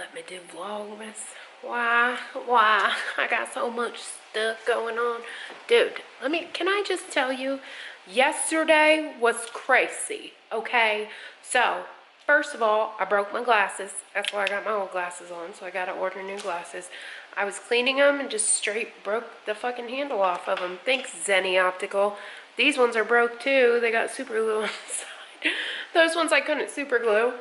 let me do Vlogmas. Why? Why? I got so much stuff going on. Dude, can I just tell you, yesterday was crazy, okay? So, first of all, I broke my glasses. That's why I got my old glasses on, so I gotta order new glasses. I was cleaning them and just straight broke the fucking handle off of them. Thanks, Zenny Optical. These ones are broke too. They got super glue inside. Those ones I couldn't super glue.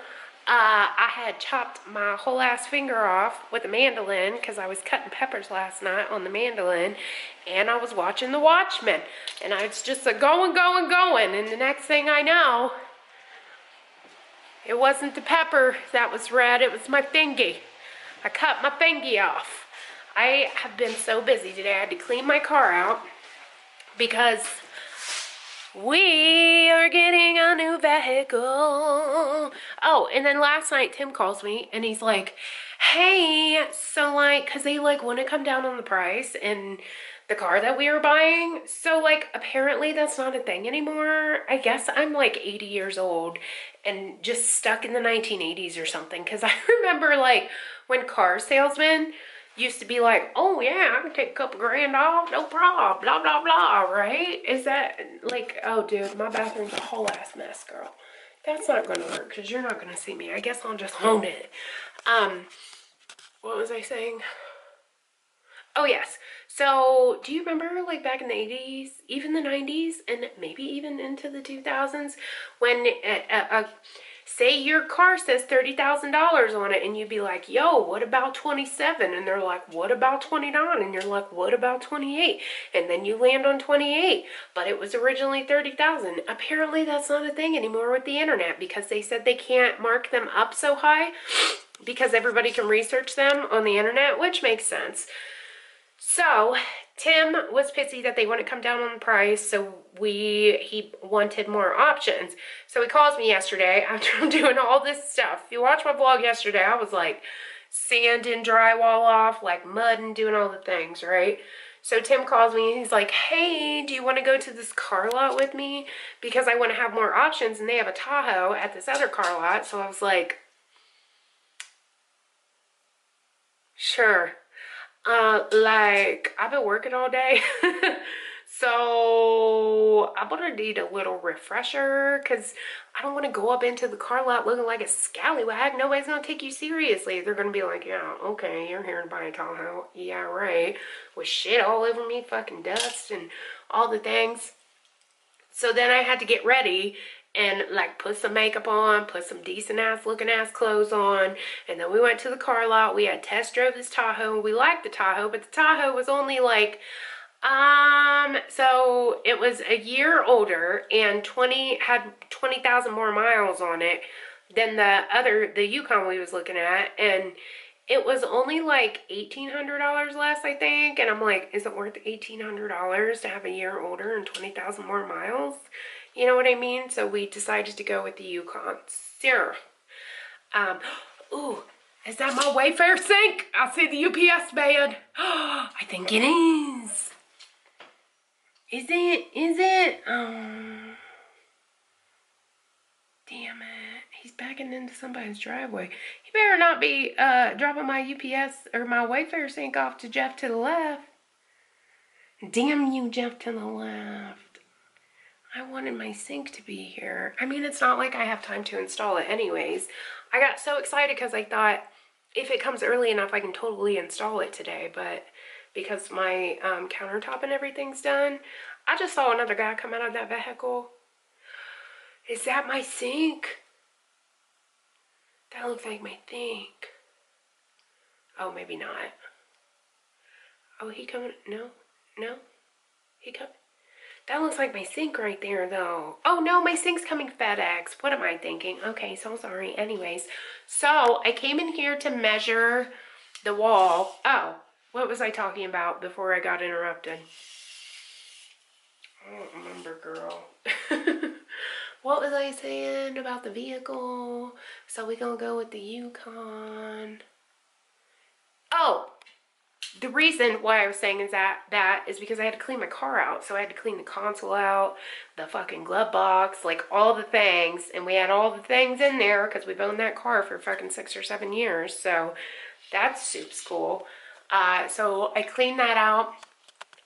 I had chopped my whole ass finger off with a mandolin because I was cutting peppers last night on the mandolin, and I was watching The Watchmen, and I was just going, and the next thing I know, it wasn't the pepper that was red, it was my fingy. I cut my fingy off. I have been so busy today. I had to clean my car out because we are getting a new vehicle. Oh, and then last night Tim calls me and he's like, hey, so like, cause they like want to come down on the price in the car that we were buying. So like, apparently that's not a thing anymore. I guess I'm like 80 years old and just stuck in the 1980s or something. Cause I remember like when car salesmen used to be like, oh yeah, I can take a couple grand off, no problem, blah, blah, blah, right? Is that, like, oh dude, my bathroom's a whole ass mess, girl. That's not gonna work, because you're not gonna see me. I guess I'll just own it. What was I saying? Oh yes, so do you remember like back in the 80s, even the 90s, and maybe even into the 2000s, when say your car says $30,000 on it, and you'd be like, yo, what about 27? And they're like, what about 29? And you're like, what about 28? And then you land on 28, but it was originally 30,000. Apparently that's not a thing anymore with the internet, because they said they can't mark them up so high because everybody can research them on the internet, which makes sense. So Tim was pissy that they wouldn't come down on the price, so he wanted more options. So he calls me yesterday after I'm doing all this stuff. If you watch my vlog yesterday, I was like sanding drywall off, like mudding, doing all the things, right? So Tim calls me and he's like, hey, do you want to go to this car lot with me? Because I want to have more options, and they have a Tahoe at this other car lot. So I was like, sure. Like, I've been working all day, so I'm gonna need a little refresher, because I don't want to go up into the car lot looking like a scallywag. Nobody's gonna take you seriously. They're gonna be like, yeah, okay, you're here to buy a Tahoe. Yeah, right. With shit all over me, fucking dust and all the things. So then I had to get ready and like put some makeup on, put some decent ass looking ass clothes on, and then we went to the car lot. We had test drove this Tahoe. We liked the Tahoe, but the Tahoe was only like, so it was a year older and had 20,000 more miles on it than the Yukon we was looking at, and it was only like $1,800 less, I think. And I'm like, is it worth $1,800 to have a year older and 20,000 more miles? You know what I mean? So we decided to go with the Yukon. Sure. Ooh, is that my Wayfair sink? I see the UPS bed. I think it is. Is it? Is it? Damn it. He's backing into somebody's driveway. He better not be dropping my UPS or my Wayfair sink off to Jeff to the left. Damn you, Jeff to the left. I wanted my sink to be here. I mean, it's not like I have time to install it anyways. I got so excited because I thought if it comes early enough, I can totally install it today. But because my countertop and everything's done, I just saw another guy come out of that vehicle. Is that my sink? That looks like my sink. Oh, maybe not. Oh, he coming? No? No? He coming? That looks like my sink right there, though. Oh, no, my sink's coming FedEx. What am I thinking? Okay, so sorry. Anyways, so I came in here to measure the wall. Oh, what was I talking about before I got interrupted? I don't remember, girl. What was I saying about the vehicle? So we're gonna go with the Yukon. Oh, the reason why I was saying is that is because I had to clean my car out. So I had to clean the console out, the fucking glove box, like all the things. And we had all the things in there because we've owned that car for fucking 6 or 7 years. So that's soup's cool. So I cleaned that out.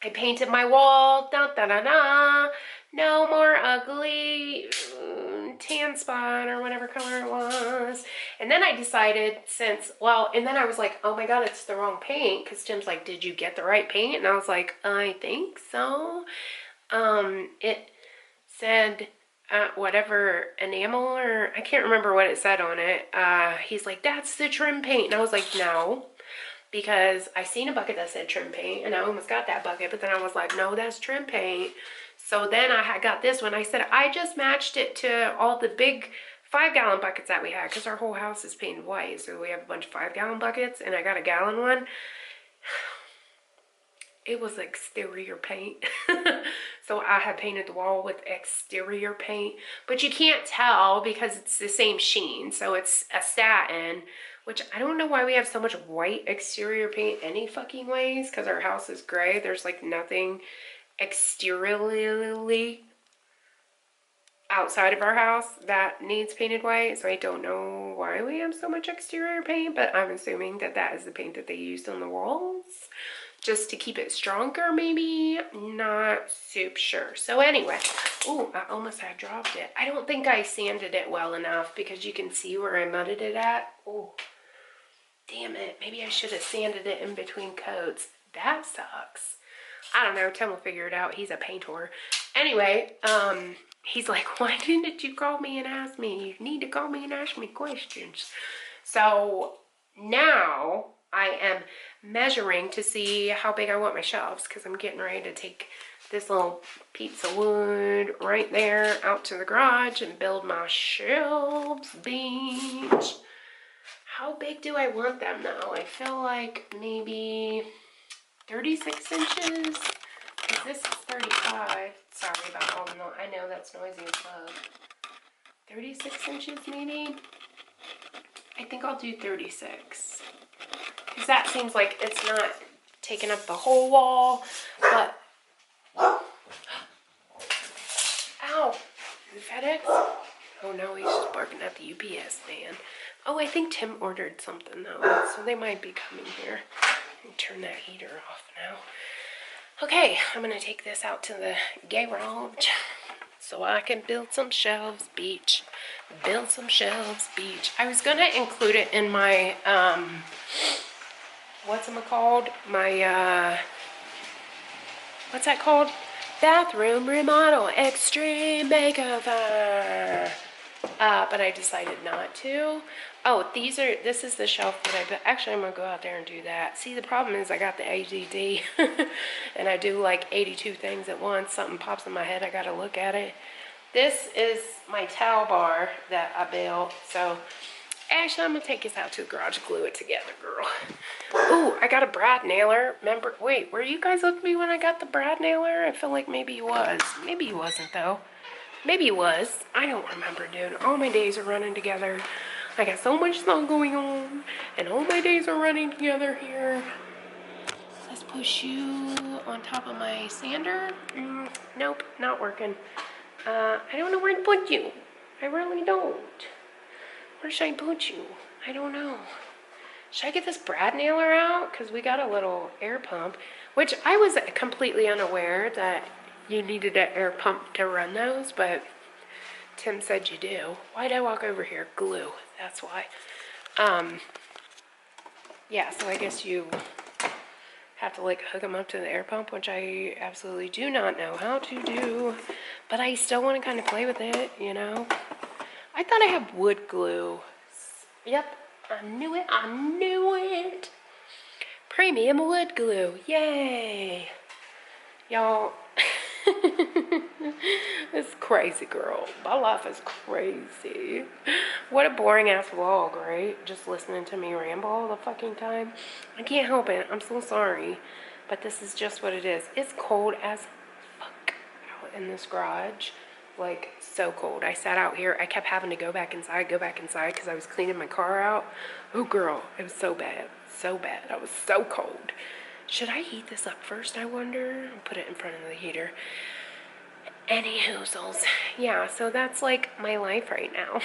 I painted my wall. Da da da da. No more ugly tan spot or whatever color it was. And then I decided and then I was like, oh my God, it's the wrong paint. Because Tim's like, did you get the right paint? And I was like, I think so. It said whatever enamel, or I can't remember what it said on it. He's like, that's the trim paint. And I was like, no. Because I seen a bucket that said trim paint, and I almost got that bucket, but then I was like, no, that's trim paint. So then I got this one. I said, I just matched it to all the big 5-gallon buckets that we had, because our whole house is painted white. So we have a bunch of 5-gallon buckets, and I got a gallon one. It was exterior paint. So I had painted the wall with exterior paint, but you can't tell because it's the same sheen. So it's a satin, which I don't know why we have so much white exterior paint any fucking ways, because our house is gray. There's like nothing exteriorly outside of our house that needs painted white. So I don't know why we have so much exterior paint, but I'm assuming that that is the paint that they used on the walls just to keep it stronger, maybe. Not super sure. So anyway, oh, I almost had dropped it. I don't think I sanded it well enough, because you can see where I mudded it at. Oh, damn it. Maybe I should have sanded it in between coats. That sucks. I don't know. Tim will figure it out. He's a painter. Anyway, he's like, why didn't you call me and ask me? You need to call me and ask me questions. So now I am measuring to see how big I want my shelves, because I'm getting ready to take this little piece of wood right there out to the garage and build my shelves, bitch. How big do I want them now? I feel like maybe 36 inches. This is 35. Sorry about all the noise. I know that's noisy as fuck. 36 inches maybe? I think I'll do 36. Because that seems like it's not taking up the whole wall, but... Ow! Is it FedEx? Oh no, he's just barking at the UPS man. Oh, I think Tim ordered something though, so they might be coming here. Turn that heater off now. Okay, I'm gonna take this out to the garage so I can build some shelves, beach. Build some shelves, beach. I was gonna include it in my, what's-it-called? My, what's that called? Bathroom remodel extreme makeover. But I decided not to. Oh, this is the shelf that I built. Actually, I'm gonna go out there and do that. See, the problem is I got the ADD and I do like 82 things at once. Something pops in my head, I gotta look at it. This is my towel bar that I built. So actually, I'm gonna take this out to the garage and glue it together, girl. Ooh, I got a brad nailer. Remember, wait, were you guys with me when I got the brad nailer? I feel like maybe he was. Maybe he wasn't though. Maybe it was. I don't remember, dude. All my days are running together. I got so much stuff going on, and all my days are running together here. Let's push you on top of my sander. Nope, not working. I don't know where to put you. I really don't. Where should I put you? I don't know. Should I get this brad nailer out? Because we got a little air pump, which I was completely unaware that you needed an air pump to run those, but Tim said you do. Why'd I walk over here? Glue. That's why. Yeah, so I guess you have to like hook them up to the air pump, which I absolutely do not know how to do, but I still want to kind of play with it, you know? I thought I had wood glue. Yep, I knew it. I knew it. Premium wood glue. Yay. Y'all. It's crazy, girl. My life is crazy. What a boring ass vlog, right? Just listening to me ramble all the fucking time. I can't help it. I'm so sorry. But this is just what it is. It's cold as fuck out in this garage. Like, so cold. I sat out here. I kept having to go back inside because I was cleaning my car out. Oh, girl. It was so bad. So bad. I was so cold. Should I heat this up first, I wonder? I'll put it in front of the heater. Any hoozles. Yeah, so that's like my life right now.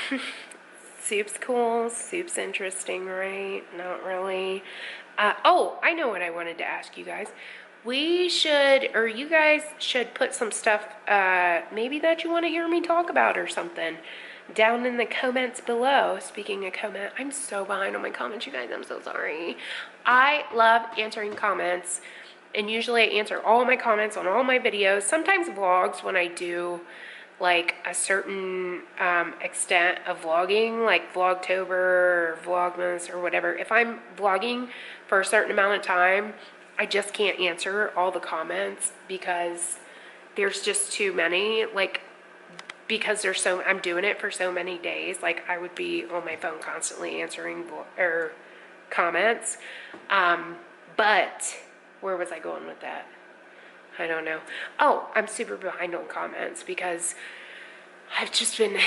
Soup's cool. Soup's interesting, right? Not really. Oh, I know what I wanted to ask you guys. We should, or you guys should put some stuff, maybe that you want to hear me talk about or something, down in the comments below. Speaking of comment, I'm so behind on my comments, you guys. I'm so sorry. I love answering comments, and usually I answer all my comments on all my videos. Sometimes vlogs when I do like a certain extent of vlogging, like Vlogtober or Vlogmas or whatever. If I'm vlogging for a certain amount of time, I just can't answer all the comments because there's just too many, like, because there's so, I'm doing it for so many days, like I would be on my phone constantly answering comments. But where was I going with that? I don't know. Oh, I'm super behind on comments because I've just been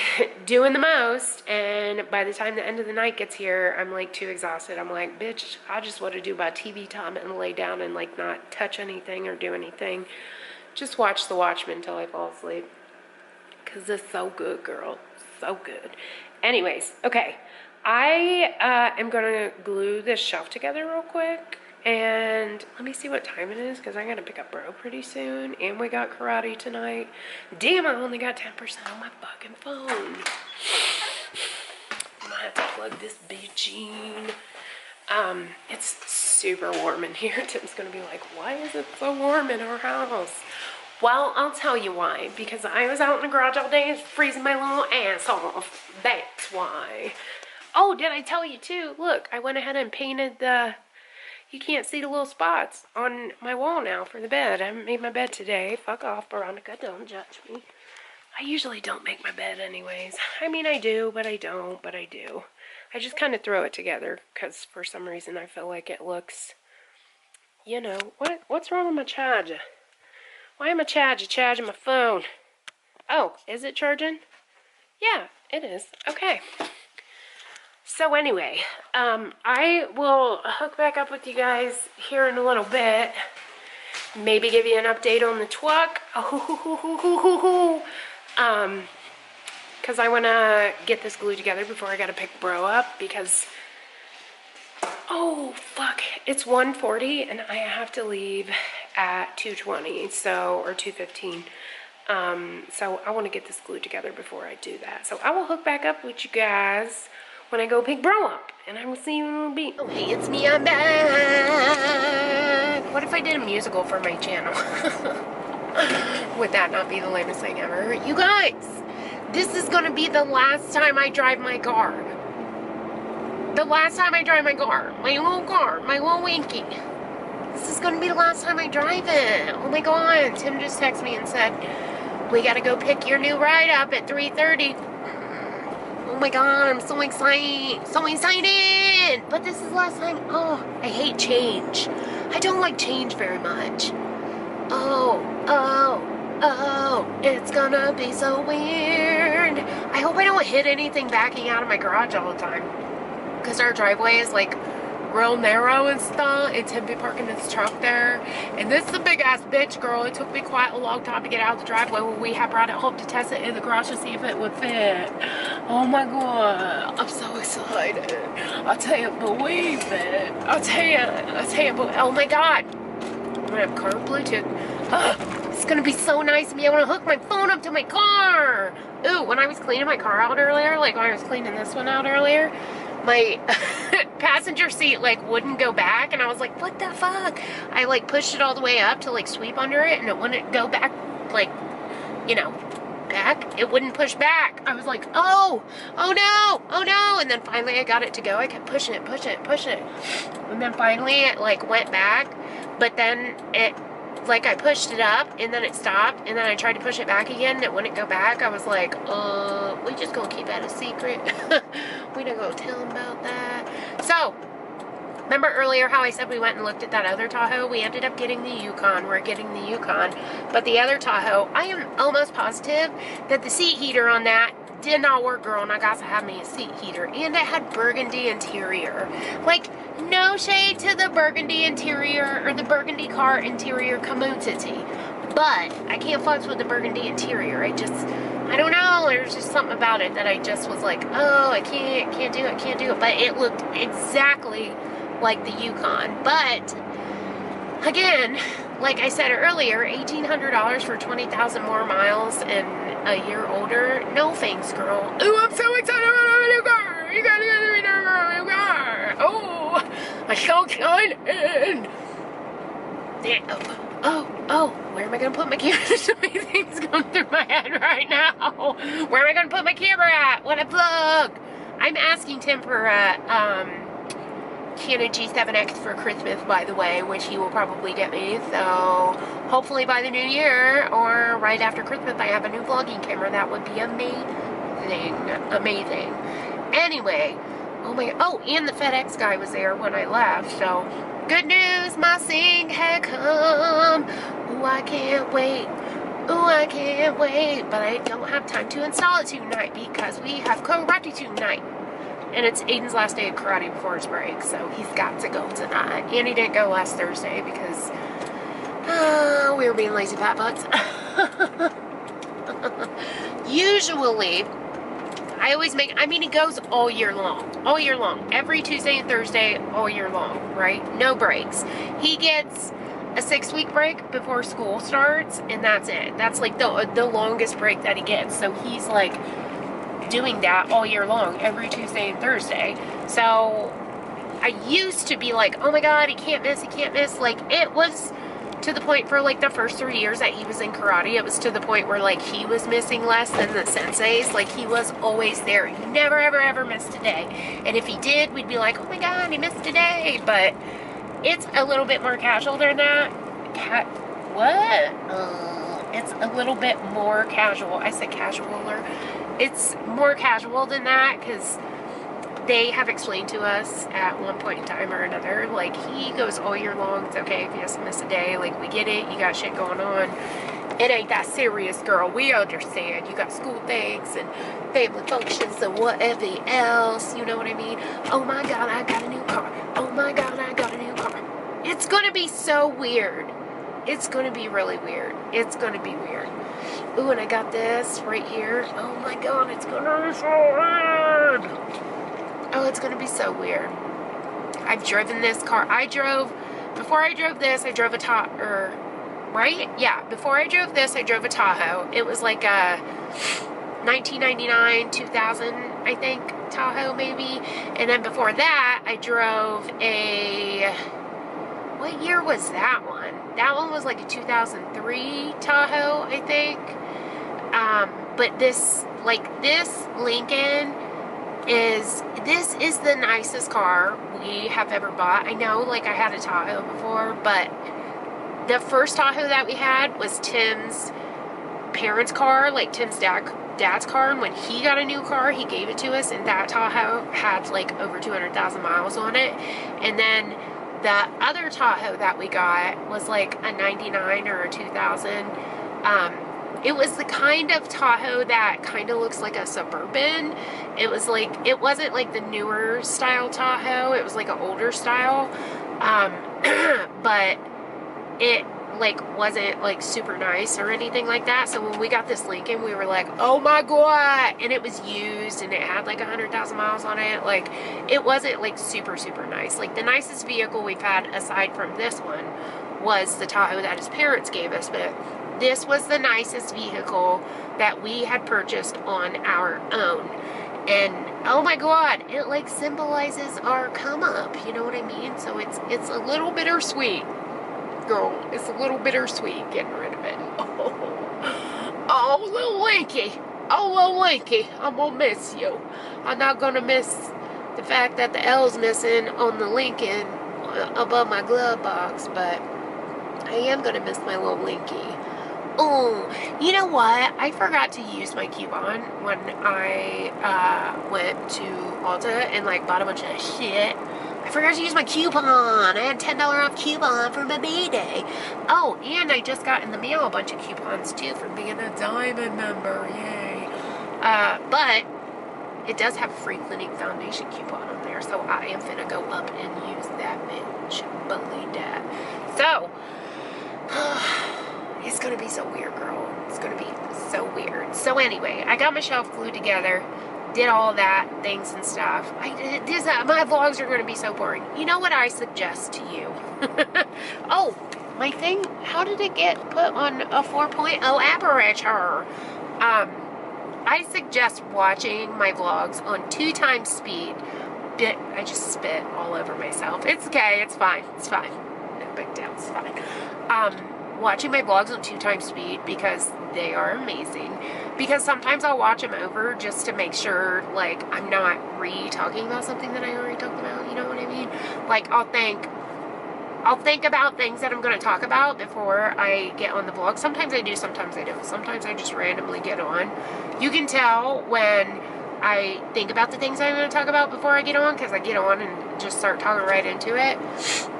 doing the most, and by the time the end of the night gets here, I'm like too exhausted. I'm like, bitch, I just want to do my TV time and lay down and like not touch anything or do anything. Just watch The Watchmen until I fall asleep. Because it's so good, girl. So good. Anyways, okay. I am going to glue this shelf together real quick. And let me see what time it is, because I gotta pick up bro pretty soon. And we got karate tonight. Damn, I only got 10% on my fucking phone. I'm gonna have to plug this bitch in. It's super warm in here. Tim's gonna be like, why is it so warm in our house? Well, I'll tell you why. Because I was out in the garage all day freezing my little ass off. That's why. Oh, did I tell you too? Look, I went ahead and painted the... You can't see the little spots on my wall now for the bed. I haven't made my bed today. Fuck off, Veronica. Don't judge me. I usually don't make my bed anyways. I mean, I do, but I don't, but I do. I just kind of throw it together because for some reason I feel like it looks, you know, what's wrong with my charger? Why am I charging my phone? Oh, is it charging? Yeah, it is. Okay. So anyway, I will hook back up with you guys here in a little bit. Maybe give you an update on the truck. Because I want to get this glued together before I got to pick bro up because, oh, fuck, it's 1:40 and I have to leave at 2:20, so, or 2:15. So I want to get this glued together before I do that. So I will hook back up with you guys when I go pick bro up, and I will see you in a little bit. Oh, hey, it's me, I'm back. What if I did a musical for my channel? Would that not be the lamest thing ever? You guys, this is gonna be the last time I drive my car. The last time I drive my car. My little Winky. This is gonna be the last time I drive it. Oh my god, Tim just texted me and said, we gotta go pick your new ride up at 3:30. Oh my god, I'm so excited. So excited. But this is the last time. Oh, I hate change. I don't like change very much. Oh, it's gonna be so weird. I hope I don't hit anything backing out of my garage all the time. Because our driveway is like real narrow and stuff, and Tim be parking his truck there, and this is a big ass bitch, girl. It took me quite a long time to get out of the driveway when we had brought it home to test it in the garage to see if it would fit. Oh my god, I'm so excited. I tell you, believe it. I tell you, oh my god, I'm gonna have car Bluetooth. It's gonna be so nice to be able to hook my phone up to my car. Ooh, when I was cleaning my car out earlier, like when I was cleaning this one out earlier, my passenger seat like wouldn't go back, and I was like, what the fuck? I like pushed it all the way up to like sweep under it, and it wouldn't go back, like, you know, back. It wouldn't push back. I was like, oh no, and then finally I got it to go. I kept pushing it, and then finally it like went back, but then it, like, I pushed it up, and then it stopped, and then I tried to push it back again, and it wouldn't go back. I was like, we just gonna keep that a secret. We don't go tell them about that. So, remember earlier how I said we went and looked at that other Tahoe? We ended up getting the Yukon. We're getting the Yukon. But the other Tahoe, I am almost positive that the seat heater on that did not work, girl, and I got to have me a seat heater. And it had burgundy interior. Like, no shade to the burgundy interior or the burgundy car interior community. But I can't fuss with the burgundy interior. I don't know. There's just something about it that I just was like, oh, I can't do it. But it looked exactly like the Yukon. But again, like I said earlier, $1,800 for 20,000 more miles and a year older. No thanks, girl. Ooh, I'm so excited about a new car. You gotta get me a new car. Oh, I'm so excited. Oh, where am I going to put my camera? So many things going through my head right now. Where am I going to put my camera at? What a plug. I'm asking Tim for a Canon G7X for Christmas, by the way, which he will probably get me. So hopefully by the new year or right after Christmas, I have a new vlogging camera. That would be amazing. Anyway, oh, and the FedEx guy was there when I left, so good news, my sing had come. Ooh, I can't wait. Ooh, I can't wait. But I don't have time to install it tonight because we have karate tonight. And it's Aiden's last day of karate before his break, so he's got to go tonight. And he didn't go last Thursday because we were being lazy fat butts. Usually, he goes all year long, every Tuesday and Thursday, all year long, right? No breaks. He gets a 6-week break before school starts, and that's it. That's like the longest break that he gets. So he's like doing that all year long, every Tuesday and Thursday. So I used to be like, oh my God, he can't miss. Like, it was to the point for like the first 3 years that he was in karate, it was to the point where like he was missing less than the senseis. Like, he was always there. He never ever missed a day. And if he did, we'd be like, oh my God, he missed a day. But it's a little bit more casual than that. It's a little bit more casual. I said casualer. It's more casual than that because they have explained to us at one point in time or another, like, he goes all year long. It's okay if he has to miss a day. Like, we get it. You got shit going on. It ain't that serious, girl. We understand. You got school things and family functions and whatever else. You know what I mean? Oh my God, I got a new car. Oh my God, I got a new car. It's going to be so weird. It's going to be really weird. It's going to be weird. Ooh, and I got this right here. Oh my God, it's going to be so weird. Oh, it's going to be so weird. I've driven this car. Before I drove this, I drove a Tahoe, right? Yeah, before I drove this, I drove a Tahoe. It was like a 1999, 2000, I think, Tahoe maybe. And then before that, I drove what year was that one? That one was like a 2003 Tahoe, I think. But this Lincoln is the nicest car we have ever bought. I know, like, I had a Tahoe before, but the first Tahoe that we had was Tim's parents' car, like Tim's dad's car, and when he got a new car, he gave it to us, and that Tahoe had like over 200,000 miles on it. And then the other Tahoe that we got was like a 99 or a 2000. It was the kind of Tahoe that kind of looks like a Suburban. It wasn't like the newer style Tahoe. It was like an older style. But it like wasn't like super nice or anything like that. So when we got this Lincoln, we were like, oh my God. And it was used and it had like 100,000 miles on it. Like, it wasn't like super nice. Like, the nicest vehicle we've had aside from this one was the Tahoe that his parents gave us. But this was the nicest vehicle that we had purchased on our own. And oh my God, it like symbolizes our come up, you know what I mean? So it's a little bittersweet, girl. It's a little bittersweet getting rid of it. Oh, little Linky. Oh, little Linky, I'm gonna miss you. I'm not gonna miss the fact that the L's missing on the Lincoln above my glove box, but I am gonna miss my little Linky. Oh, you know what? I forgot to use my coupon when I went to Ulta and like bought a bunch of shit. I forgot to use my coupon. I had $10 off coupon for my B-Day. Oh, and I just got in the mail a bunch of coupons too for being a Diamond member. Yay. But it does have a free clinic foundation coupon on there, so I am finna go up and use that bitch. Believe that. So, it's gonna be so weird, girl. It's gonna be so weird. So anyway, I got my shelf glued together, did all that things and stuff. My vlogs are gonna be so boring. You know what I suggest to you? Oh, my thing, how did it get put on a 4.0 aperture? I suggest watching my vlogs on 2 times speed. I just spit all over myself. It's okay, it's fine, it's fine. No big deal, it's fine. Watching my vlogs on 2 times speed because they are amazing. Because sometimes I'll watch them over just to make sure, like, I'm not talking about something that I already talked about, you know what I mean? Like, I'll think about things that I'm going to talk about before I get on the vlog. Sometimes I do, sometimes I don't. Sometimes I just randomly get on. You can tell when I think about the things I'm going to talk about before I get on, because I get on and just start talking right into it.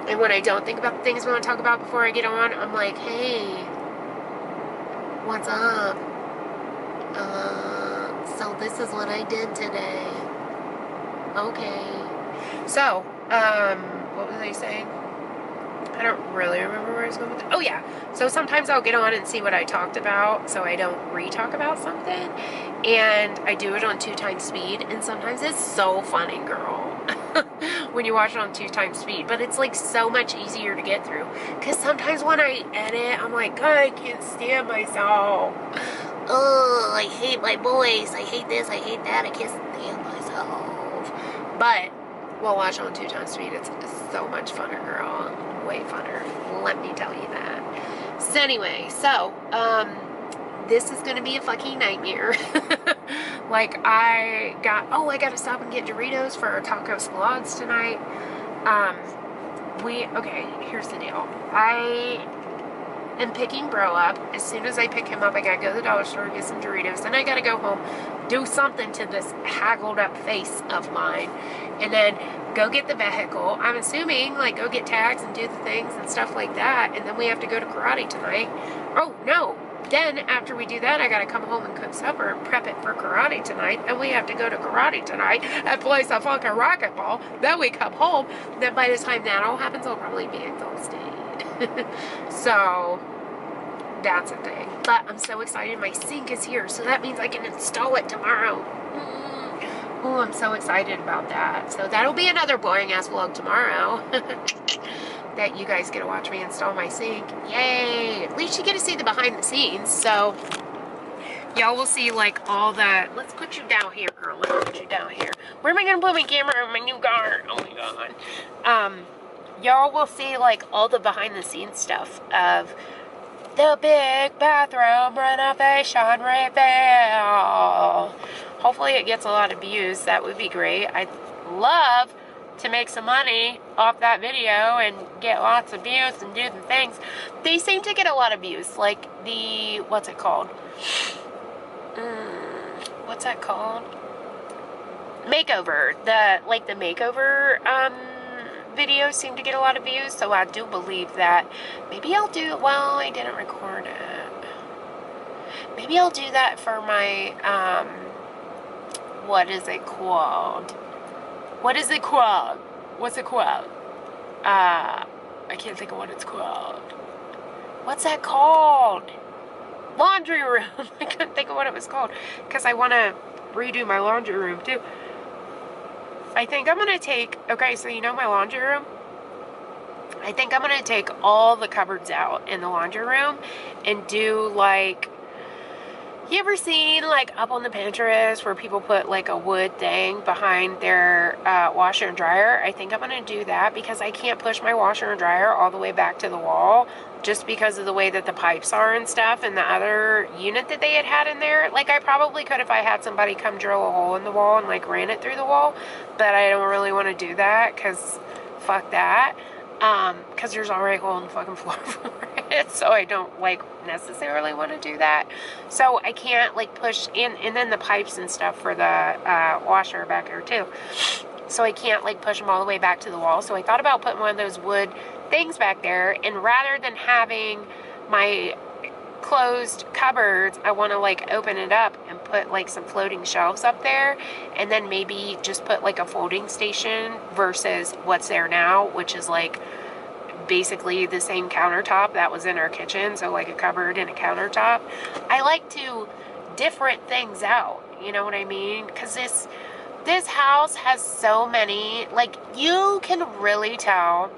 And when I don't think about the things I'm going to talk about before I get on, I'm like, hey, what's up? So this is what I did today. Okay. So, what was I saying? I don't really remember where I was going with it. Oh, yeah. So sometimes I'll get on and see what I talked about so I don't re-talk about something. And I do it on 2 times speed. And sometimes it's so funny, girl. When you watch it on 2 times speed. But it's like so much easier to get through. Because sometimes when I edit, I'm like, God, I can't stand myself. Oh, I hate my voice. I hate this. I hate that. I can't stand myself. But while watching on 2 times speed, it's so much funner, girl. Way funner. Let me tell you that. So anyway, this is going to be a fucking nightmare. Like, I got to stop and get Doritos for our taco salads tonight. Okay, here's the deal. I am picking bro up. As soon as I pick him up, I gotta go to the dollar store, get some Doritos, then I gotta go home, do something to this haggled up face of mine, and then go get the vehicle. I'm assuming, like, go get tags and do the things and stuff like that, and then we have to go to karate tonight. Oh, no. Then, after we do that, I gotta come home and cook supper and prep it for karate tonight, and we have to go to karate tonight and play some fucking racquetball. Then we come home. Then by the time that all happens, I'll probably be exhausted. So, that's a thing. But I'm so excited. My sink is here, so that means I can install it tomorrow. Oh, I'm so excited about that. So that'll be another boring ass vlog tomorrow. That you guys get to watch me install my sink. Yay! At least you get to see the behind the scenes. So y'all will see like all the. Let's put you down here, girl. Let's put you down here. Where am I gonna put my camera in my new car? Oh my god. Y'all will see like all the behind the scenes stuff of the big bathroom renovation reveal. Hopefully it gets a lot of views. That would be great. I'd love to make some money off that video and get lots of views and do the things. They seem to get a lot of views. Like the, what's it called? What's that called? Makeover. The makeover videos seem to get a lot of views. So I do believe that maybe I'll do, well, I didn't record it. Maybe I'll do that for my, what is it called? What is it called? What's it called? I can't think of what it's called. What's that called? Laundry room. I couldn't think of what it was called. Because I want to redo my laundry room too. I think I'm going to take, okay, so you know my laundry room? I think I'm going to take all the cupboards out in the laundry room and do like, you ever seen like up on the Pinterest where people put like a wood thing behind their washer and dryer? I think I'm going to do that because I can't push my washer and dryer all the way back to the wall just because of the way that the pipes are and stuff and the other unit that they had in there. Like I probably could if I had somebody come drill a hole in the wall and like ran it through the wall, but I don't really want to do that because fuck that. Because there's already a hole in the fucking floor for it, so I don't like necessarily want to do that. So I can't like push in, and then the pipes and stuff for the washer back there too. So I can't like push them all the way back to the wall. So I thought about putting one of those wood things back there, and rather than having my closed cupboards, I want to like open it up and put like some floating shelves up there, and then maybe just put like a folding station versus what's there now, which is like basically the same countertop that was in our kitchen. So like a cupboard and a countertop. I like to different things out, you know what I mean? Because this house has so many, like, you can really tell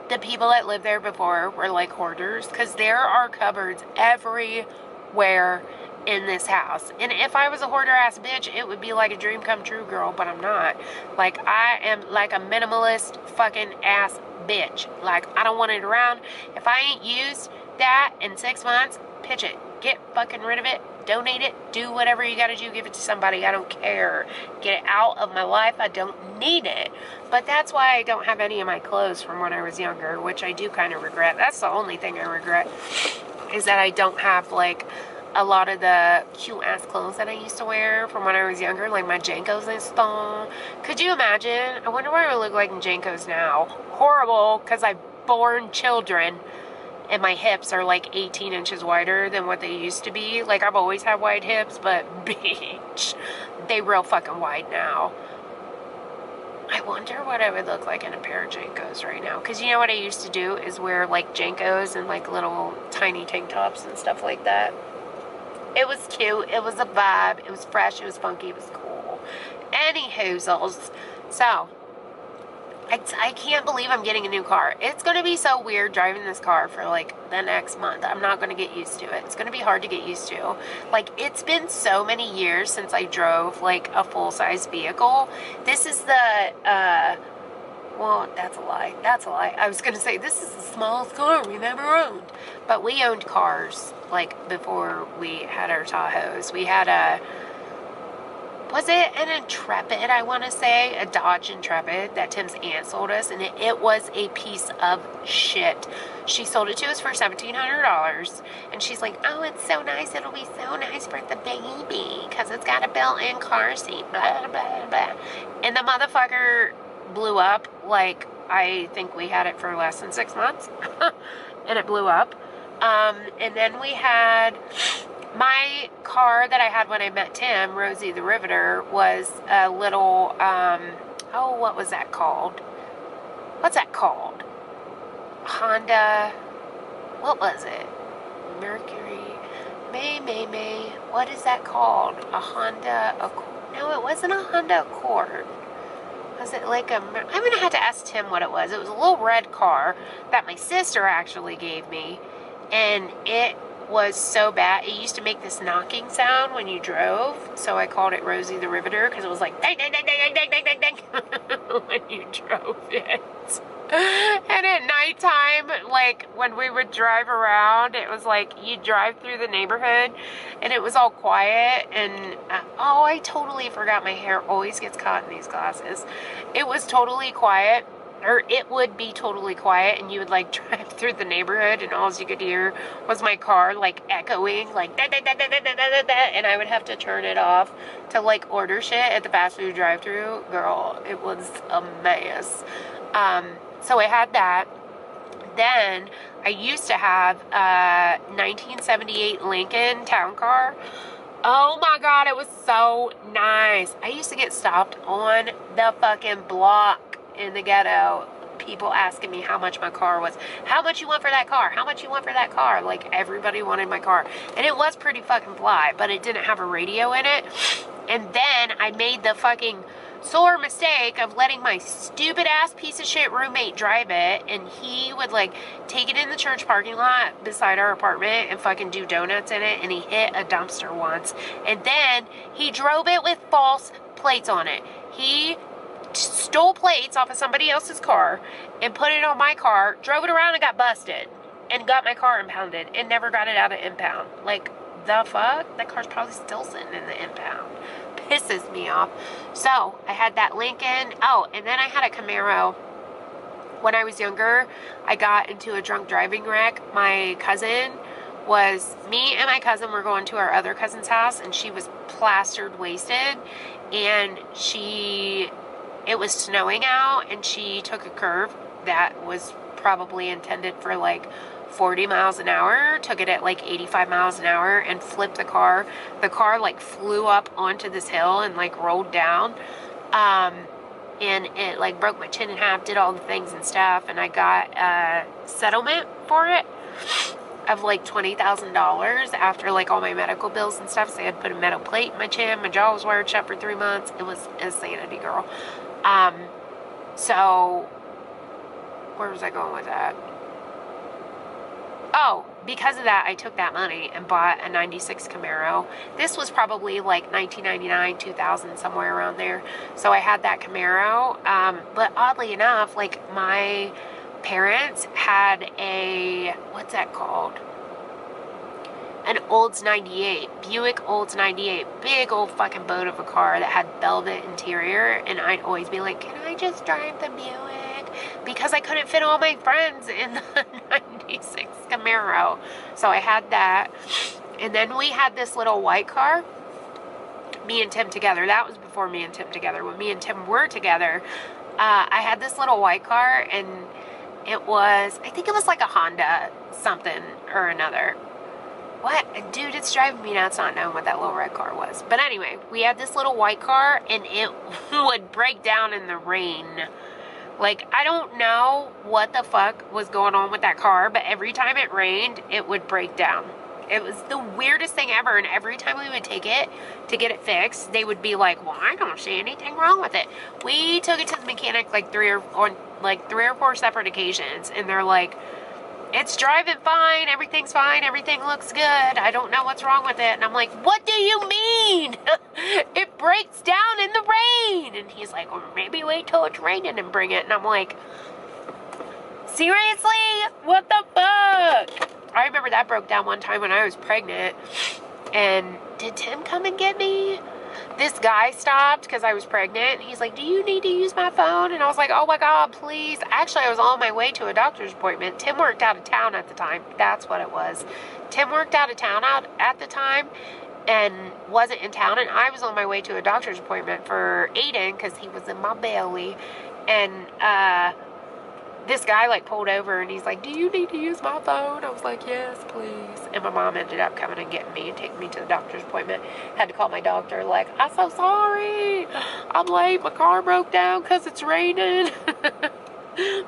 the people that lived there before were like hoarders, because there are cupboards everywhere in this house. And if I was a hoarder ass bitch, it would be like a dream come true, girl, but I'm not. Like, I am like a minimalist fucking ass bitch. Like, I don't want it around. If I ain't used that in 6 months, pitch it. Get fucking rid of it. Donate it. Do whatever you gotta do. Give it to somebody. I don't care. Get it out of my life. I don't need it. But that's why I don't have any of my clothes from when I was younger, which I do kind of regret. That's the only thing I regret, is that I don't have like a lot of the cute ass clothes that I used to wear from when I was younger, like my Jankos and stuff. Could you imagine? I wonder what I would look like in Jankos now. Horrible, because I've born children and my hips are like 18 inches wider than what they used to be. Like, I've always had wide hips, but bitch, they real fucking wide now. I wonder what I would look like in a pair of Jankos right now. Because you know what I used to do is wear like Jankos and like little tiny tank tops and stuff like that. It was cute. It was a vibe. It was fresh. It was funky. It was cool. Any hoozles. So, I can't believe I'm getting a new car. It's going to be so weird driving this car for like the next month. I'm not going to get used to it. It's going to be hard to get used to. Like, it's been so many years since I drove like a full-size vehicle. This is the, well, that's a lie. That's a lie. I was going to say, this is the smallest car we've ever owned. But we owned cars, like, before we had our Tahoes. We had a, was it an Intrepid, I want to say? A Dodge Intrepid that Tim's aunt sold us. And it was a piece of shit. She sold it to us for $1,700. And she's like, oh, it's so nice. It'll be so nice for the baby, because it's got a built-in car seat. Blah, blah, blah. And the motherfucker blew up. Like, I think we had it for less than 6 months. And it blew up. And then we had my car that I had when I met Tim, Rosie the Riveter, was a little, oh, what was that called? What's that called? Honda, what was it? Mercury, May, what is that called? A Honda Accord? No, it wasn't a Honda Accord. Was it like a, I'm going to have to ask Tim what it was. It was a little red car that my sister actually gave me. And it was so bad. It used to make this knocking sound when you drove. So I called it Rosie the Riveter, because it was like dang, dang, dang, dang, dang, dang, dang, dang, when you drove it. And at nighttime, like when we would drive around, it was like you drive through the neighborhood and it was all quiet. And oh, I totally forgot, my hair always gets caught in these glasses. It was totally quiet, or it would be totally quiet, and you would like drive through the neighborhood and all you could hear was my car like echoing, like da, da, da, da, da, da, da, da, and I would have to turn it off to like order shit at the fast food drive-thru. Girl, it was a mess. So I had that. Then I used to have a 1978 Lincoln town car. Oh my God, it was so nice. I used to get stopped on the fucking block in the ghetto. People asking me how much my car was. How much you want for that car? How much you want for that car? Like, everybody wanted my car. And it was pretty fucking fly, but it didn't have a radio in it. And then I made the fucking sore mistake of letting my stupid ass piece of shit roommate drive it, and he would like take it in the church parking lot beside our apartment and fucking do donuts in it, and he hit a dumpster once, and then he drove it with false plates on it. He stole plates off of somebody else's car and put it on my car, drove it around and got busted, and got my car impounded and never got it out of impound. Like, the fuck? That car's probably still sitting in the impound. Pisses me off. So I had that Lincoln. Oh, and then I had a Camaro. When I was younger, I got into a drunk driving wreck. Me and my cousin were going to our other cousin's house, and she was plastered wasted, and it was snowing out, and she took a curve that was probably intended for like 40 miles an hour, took it at like 85 miles an hour and flipped the car. The car like flew up onto this hill and like rolled down. And it like broke my chin in half, did all the things and stuff, and I got a settlement for it of like $20,000 after like all my medical bills and stuff. So I had to put a metal plate in my chin, my jaw was wired shut for 3 months. It was insanity, girl. So where was I going with that? Oh, because of that, I took that money and bought a 96 Camaro. This was probably like 1999, 2000, somewhere around there. So I had that Camaro. But oddly enough, like my parents had a, what's that called? An Olds 98, Buick Olds 98, big old fucking boat of a car that had velvet interior. And I'd always be like, can I just drive the Buick? Because I couldn't fit all my friends in the 96 Camaro. So I had that. And then we had this little white car, me and Tim together. That was before me and Tim together. When me and Tim were together, I had this little white car, and it was, I think it was like a Honda something or another. What? Dude, it's driving me nuts not knowing what that little red car was. But anyway, we had this little white car, and it would break down in the rain. Like, I don't know what the fuck was going on with that car, but every time it rained, it would break down. It was the weirdest thing ever, and every time we would take it to get it fixed, they would be like, well, I don't see anything wrong with it. We took it to the mechanic like three or four separate occasions, and they're like, it's driving fine, everything's fine, everything looks good, I don't know what's wrong with it. And I'm like, what do you mean? It breaks down in the rain. And he's like, well, maybe wait till it's raining and bring it. And I'm like, seriously? What the fuck? I remember that broke down one time when I was pregnant. And did Tim come and get me? This guy stopped because I was pregnant. He's like, do you need to use my phone? And I was like, oh my God, please. Actually, I was on my way to a doctor's appointment. Tim worked out of town at the time. That's what it was. Tim worked out of town at the time and wasn't in town. And I was on my way to a doctor's appointment for Aiden because he was in my belly. And this guy like pulled over and he's like, do you need to use my phone? I was like, yes, please. And my mom ended up coming and getting me and taking me to the doctor's appointment. Had to call my doctor like, I'm so sorry, I'm late, my car broke down because it's raining.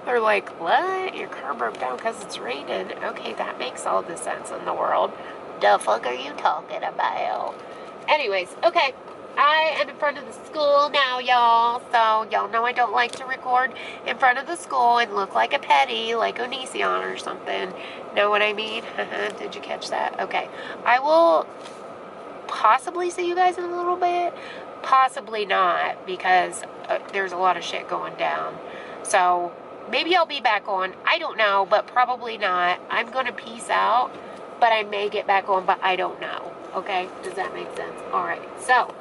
They're like, what? Your car broke down because it's raining? Okay, that makes all the sense in the world. The fuck are you talking about? Anyways, okay. I am in front of the school now, y'all. So, y'all know I don't like to record in front of the school and look like a petty, like Onision or something. Know what I mean? Did you catch that? Okay. I will possibly see you guys in a little bit. Possibly not, because there's a lot of shit going down. So, maybe I'll be back on. I don't know, but probably not. I'm going to peace out, but I may get back on, but I don't know. Okay? Does that make sense? Alright. So,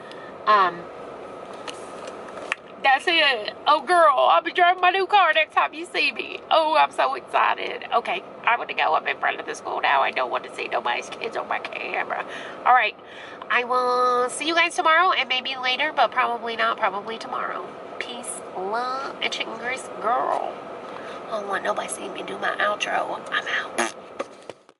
that's it. Oh, girl, I'll be driving my new car next time you see me. Oh, I'm so excited. Okay, I'm going to go up in front of the school now. I don't want to see nobody's kids on my camera. All right, I will see you guys tomorrow and maybe later, but probably not, probably tomorrow. Peace, love, and chicken grease, girl. I don't want nobody seeing me do my outro. I'm out.